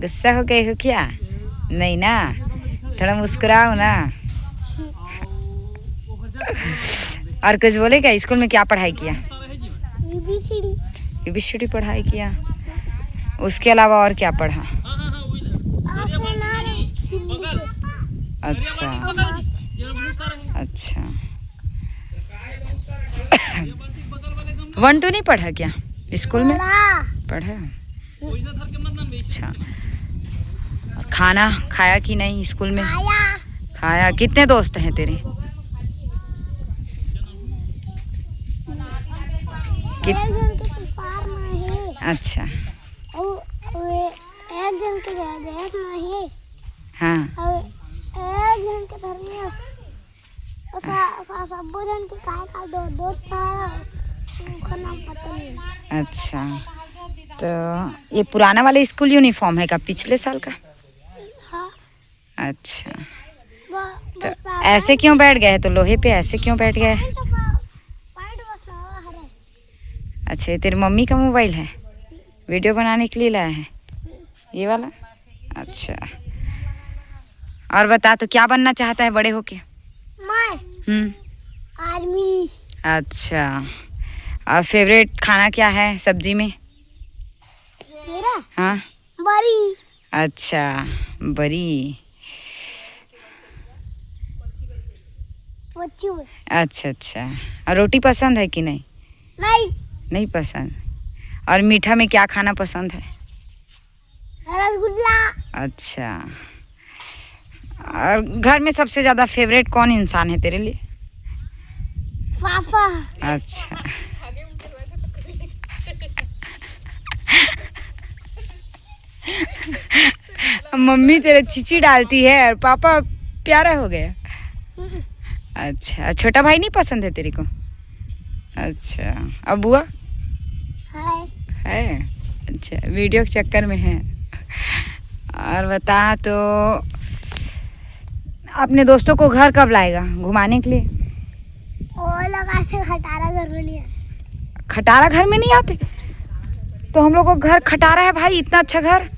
गुस्सा हो गए हो क्या? नहीं ना, थोड़ा मुस्कुराओ ना। और कुछ बोले क्या? स्कूल में क्या पढ़ाई किया? ABCD पढ़ाई किया। उसके अलावा और क्या पढ़ा? अच्छा अच्छा। 1 2 नहीं पढ़ा क्या स्कूल में? पढ़ा। अच्छा। और खाना खाया कि नहीं स्कूल में? खाया। कितने दोस्त हैं तेरे? अच्छा। एक जन के गैस नहीं। हाँ। एक जन के घर में सब जन के का दोस्त था, उनका नाम पता नहीं। अच्छा, तो ये पुराना वाला स्कूल यूनिफॉर्म है का पिछले साल का? हाँ। अच्छा, तो ऐसे क्यों बैठ गए? तो लोहे पे ऐसे क्यों बैठ गए? अच्छा, ये तेरी मम्मी का मोबाइल है? वीडियो बनाने के लिए लाया है ये वाला? अच्छा। और बता, तो क्या बनना चाहता है बड़े होके? मैं आर्मी। अच्छा। और फेवरेट खाना क्या है सब्जी में? मेरा? हाँ। बरी। अच्छा, बरी। अच्छा अच्छा। और रोटी पसंद है कि नहीं? नहीं। नहीं पसंद। और मीठा में क्या खाना पसंद है? रसगुल्ला। अच्छा। और घर में सबसे ज़्यादा फेवरेट कौन इंसान है तेरे लिए? पापा। अच्छा। मम्मी तेरे चीची डालती है और पापा प्यारा हो गया। अच्छा, छोटा भाई नहीं पसंद है तेरे को? अच्छा। अब बुआ है? अच्छा, वीडियो के चक्कर में है। और बता, तो अपने दोस्तों को घर कब लाएगा घुमाने के लिए? वो लोग ऐसे खटारा घर में नहीं आते। खटारा घर में नहीं आते? तो हम लोग को घर खटारा है भाई, इतना अच्छा घर।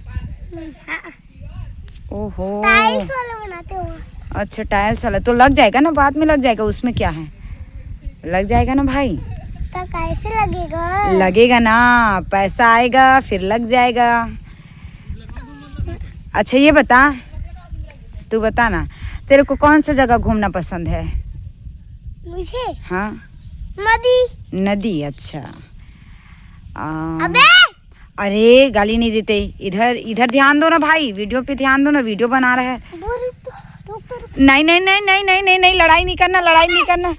ओहो, टाइल्स वाले बनाते हो। अच्छा, टाइल्स वाला तो लग जाएगा ना, बाद में लग जाएगा, उसमें क्या है, लग जाएगा ना भाई। तो कैसे लगेगा? लगेगा ना, पैसा आएगा फिर लग जाएगा। अच्छा ये बता, तू बता ना, तेरे को कौन सा जगह घूमना पसंद है? मुझे? हाँ। नदी। नदी। अच्छा। अबे! अरे गाली नहीं देते, इधर इधर ध्यान दो ना भाई, वीडियो पे ध्यान दो ना, वीडियो बना रहा है। रुक तो। नहीं नहीं नहीं नहीं नहीं नहीं नहीं, लड़ाई नहीं करना, लड़ाई नहीं करना।